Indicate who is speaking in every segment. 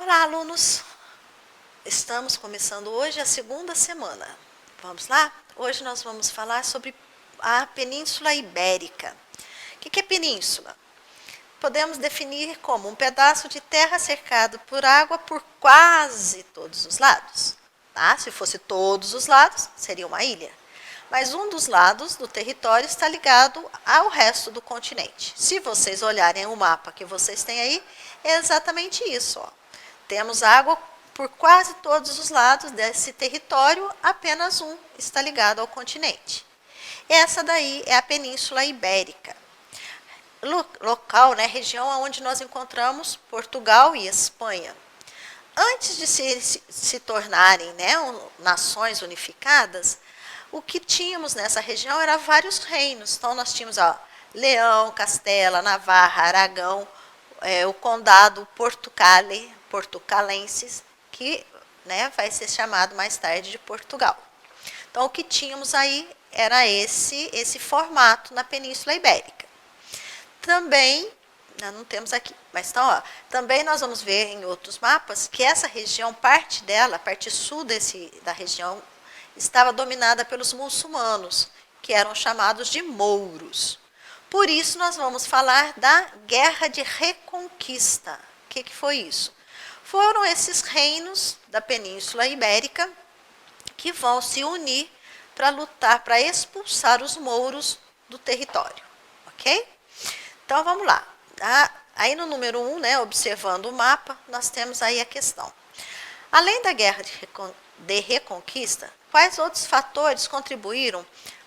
Speaker 1: Olá, alunos! Estamos começando hoje a segunda semana. Vamos lá? Hoje nós vamos falar sobre a Península Ibérica. O que é península? Podemos definir como um pedaço de terra cercado por água por quase todos os lados. Tá? Se fosse todos os lados, seria uma ilha. Mas um dos lados do território está ligado ao resto do continente. Se vocês olharem o mapa que vocês têm aí, é exatamente isso. Ó. Temos água por quase todos os lados desse território, apenas um está ligado ao continente. Essa daí é a Península Ibérica. Local, né, região onde nós encontramos Portugal e Espanha. Antes de se tornarem, né, nações unificadas, o que tínhamos nessa região eram vários reinos. Então, nós tínhamos Leão, Castela, Navarra, Aragão, o condado portucalenses, que, né, vai ser chamado mais tarde de Portugal. Então, o que tínhamos aí era esse formato na Península Ibérica. Também, não temos aqui, mas então, também nós vamos ver em outros mapas que essa região, parte dela, a parte sul da região, estava dominada pelos muçulmanos, que eram chamados de mouros. Por isso, nós vamos falar da Guerra de Reconquista. O que foi isso? Foram esses reinos da Península Ibérica que vão se unir para lutar, para expulsar os mouros do território. Ok? Então, vamos lá. Aí no número 1, né, observando o mapa, nós temos aí a questão. Além da Guerra de Reconquista, quais outros fatores contribuíram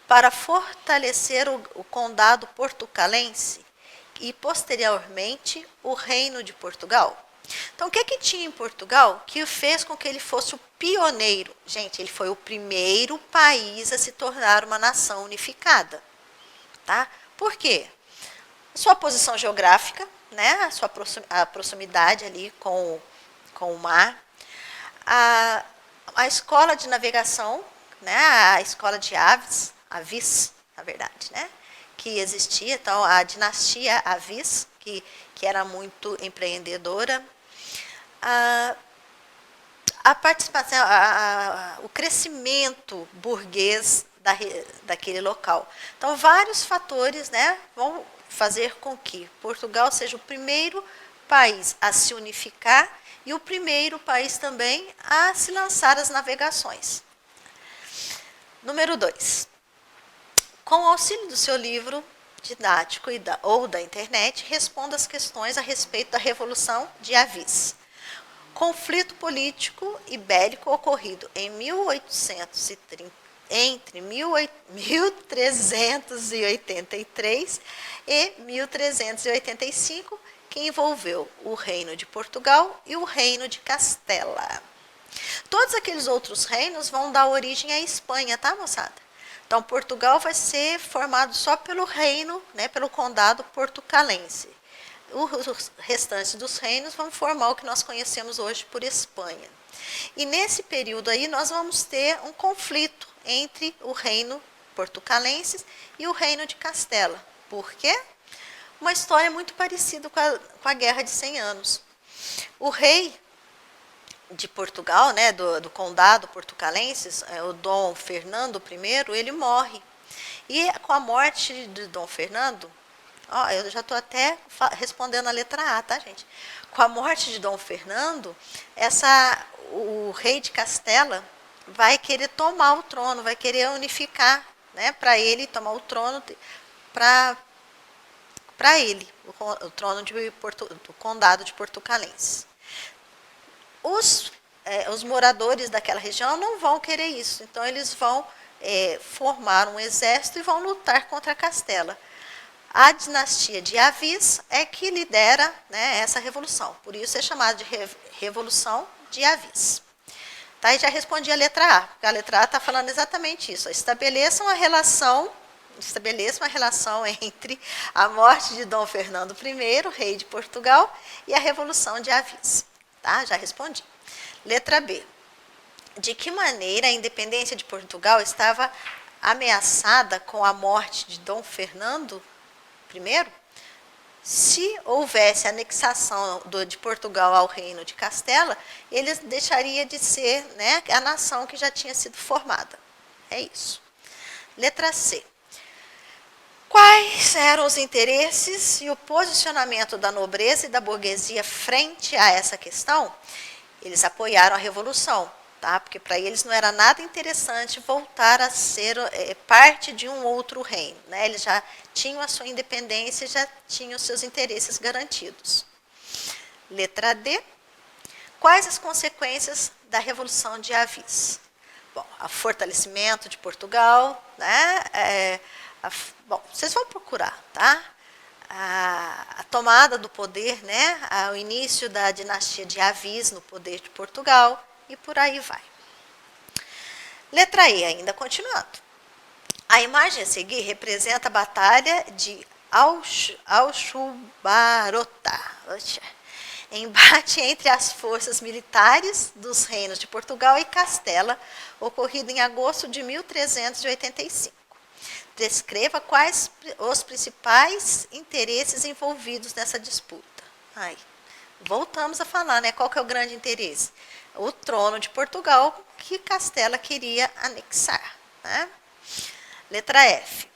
Speaker 1: para fortalecer o condado portucalense e, posteriormente, o Reino de Portugal? Então, o que tinha em Portugal que fez com que ele fosse o pioneiro? Gente, ele foi o primeiro país a se tornar uma nação unificada. Tá? Por quê? Sua posição geográfica, né? A proximidade ali com o mar, a escola de navegação, né? A escola de avis, na verdade, né? Que existia, então a dinastia Avis, que era muito empreendedora, a participação, o crescimento burguês daquele local. Então, vários fatores, né, vão fazer com que Portugal seja o primeiro país a se unificar e o primeiro país também a se lançar as navegações. Número 2. Com o auxílio do seu livro didático ou da internet, responda as questões a respeito da Revolução de Avis. Conflito político e bélico ocorrido em 1830, entre 1383 e 1385, que envolveu o Reino de Portugal e o Reino de Castela. Todos aqueles outros reinos vão dar origem à Espanha, tá, moçada? Então, Portugal vai ser formado só pelo reino, né, pelo condado portucalense. Os restantes dos reinos vão formar o que nós conhecemos hoje por Espanha. E nesse período aí nós vamos ter um conflito entre o reino portucalense e o reino de Castela. Por quê? Uma história muito parecida com a Guerra de 100 Anos. O rei de Portugal, né, do condado portucalense, o Dom Fernando I, ele morre. E com a morte de Dom Fernando, eu já estou até respondendo a letra A, tá, gente? Com a morte de Dom Fernando, o rei de Castela vai querer tomar o trono, vai querer unificar, né, para ele tomar o trono para ele, o trono do condado de Portucalense. Os moradores daquela região não vão querer isso, então eles vão formar um exército e vão lutar contra Castela. A dinastia de Avis é que lidera, né, essa revolução, por isso é chamada de Revolução de Avis. Tá, e já respondi a letra A, porque a letra A está falando exatamente isso. Estabeleça uma relação entre a morte de Dom Fernando I, rei de Portugal, e a Revolução de Avis. Tá? Já respondi. Letra B. De que maneira a independência de Portugal estava ameaçada com a morte de Dom Fernando I? se houvesse anexação de Portugal ao Reino de Castela, ele deixaria de ser, né, a nação que já tinha sido formada. É isso. Letra C. Quais eram os interesses e o posicionamento da nobreza e da burguesia frente a essa questão? Eles apoiaram a Revolução, tá? Porque para eles não era nada interessante voltar a ser parte de um outro reino, né? Eles já tinham a sua independência e já tinham os seus interesses garantidos. Letra D. Quais as consequências da Revolução de Avis? Bom, o fortalecimento de Portugal, né? Bom, vocês vão procurar, tá? A tomada do poder, né? O início da dinastia de Avis no poder de Portugal e por aí vai. Letra E, ainda continuando. A imagem a seguir representa a Batalha de Aljubarrota, embate entre as forças militares dos reinos de Portugal e Castela, ocorrido em agosto de 1385. Descreva quais os principais interesses envolvidos nessa disputa. Voltamos a falar, né? Qual que é o grande interesse? O trono de Portugal, que Castela queria anexar. Né? Letra F.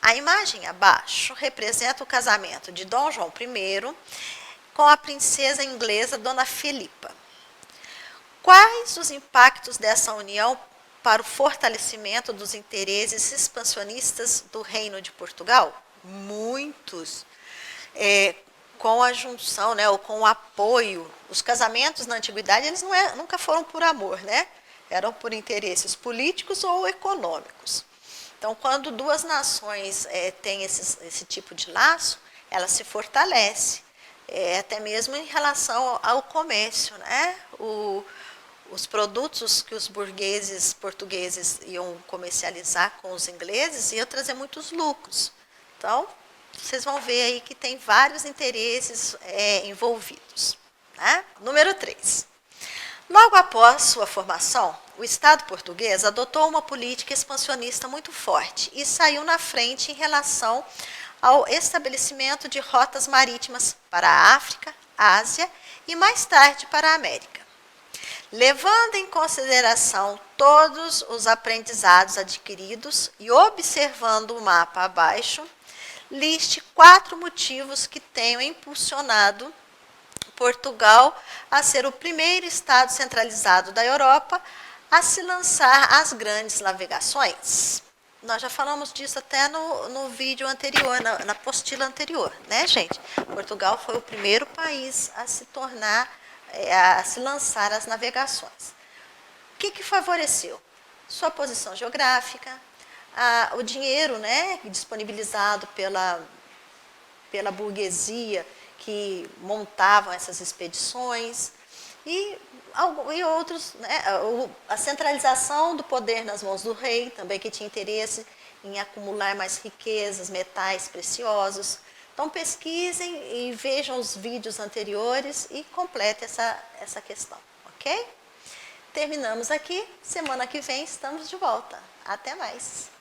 Speaker 1: A imagem abaixo representa o casamento de Dom João I com a princesa inglesa Dona Filipa. Quais os impactos dessa união para o fortalecimento dos interesses expansionistas do Reino de Portugal? Muitos. Com a junção, né, ou com o apoio. Os casamentos na antiguidade eles nunca foram por amor, né? Eram por interesses políticos ou econômicos. Então, quando duas nações têm esse tipo de laço, ela se fortalece, até mesmo em relação ao comércio, né? Os produtos que os burgueses portugueses iam comercializar com os ingleses iam trazer muitos lucros. Então, vocês vão ver aí que tem vários interesses envolvidos. Né? Número 3. Logo após sua formação, o Estado português adotou uma política expansionista muito forte e saiu na frente em relação ao estabelecimento de rotas marítimas para a África, Ásia e mais tarde para a América. Levando em consideração todos os aprendizados adquiridos e observando o mapa abaixo, liste 4 motivos que tenham impulsionado Portugal a ser o primeiro estado centralizado da Europa a se lançar às grandes navegações. Nós já falamos disso até no vídeo anterior, na apostila anterior, né, gente? Portugal foi o primeiro país a se tornar a se lançar às navegações. O que favoreceu? Sua posição geográfica, o dinheiro, né, disponibilizado pela burguesia que montavam essas expedições e outros, né, a centralização do poder nas mãos do rei, também que tinha interesse em acumular mais riquezas, metais preciosos. Então, pesquisem e vejam os vídeos anteriores e completem essa questão, ok? Terminamos aqui. Semana que vem estamos de volta. Até mais!